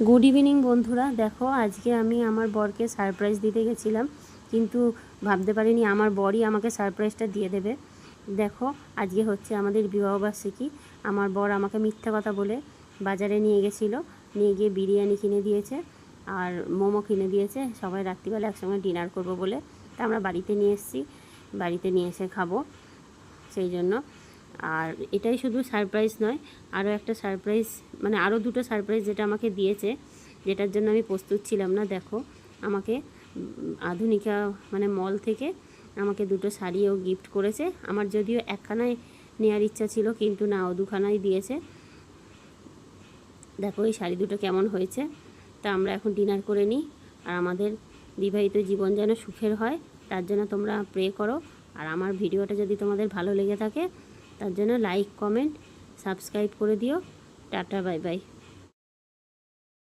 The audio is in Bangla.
গুড ইভিনিং বন্ধুরা। দেখো, আজকে আমি আমার বরকে সারপ্রাইজ দিতে গেছিলাম, কিন্তু ভাবতে পারিনি আমার বরই আমাকে সারপ্রাইজটা দিয়ে দেবে। দেখো, আজকে হচ্ছে আমাদের বিবাহবার্ষিকী। আমার বর আমাকে মিথ্যা কথা বলে বাজারে নিয়ে গেছিলো, নিয়ে গিয়ে বিরিয়ানি কিনে দিয়েছে আর মোমো কিনে দিয়েছে। সবাই রাত্রিবেলা একসঙ্গে ডিনার করব বলে, তা আমরা বাড়িতে নিয়ে এসেছি, বাড়িতে নিয়ে এসে খাবো সেই জন্য। আর এটাই শুধু সারপ্রাইজ নয়, আরও একটা সারপ্রাইজ, মানে আরও দুটো সারপ্রাইজ যেটা আমাকে দিয়েছে, যেটার জন্য আমি প্রস্তুত ছিলাম না। দেখো, আমাকে আধুনিকা মানে মল থেকে আমাকে দুটো শাড়িও গিফট করেছে। আমার যদিও একখানায় নেওয়ার ইচ্ছা ছিল, কিন্তু না, ও দুখানাই দিয়েছে। দেখো এই শাড়ি দুটো কেমন হয়েছে। তা আমরা এখন ডিনার করে নিই, আর আমাদের বিবাহিত জীবন যেন সুখের হয় তার জন্য তোমরা প্রে করো। আর আমার ভিডিওটা যদি তোমাদের ভালো লেগে থাকে তার জন্য লাইক, কমেন্ট, সাবস্ক্রাইব করে দিও। Tata, bye bye.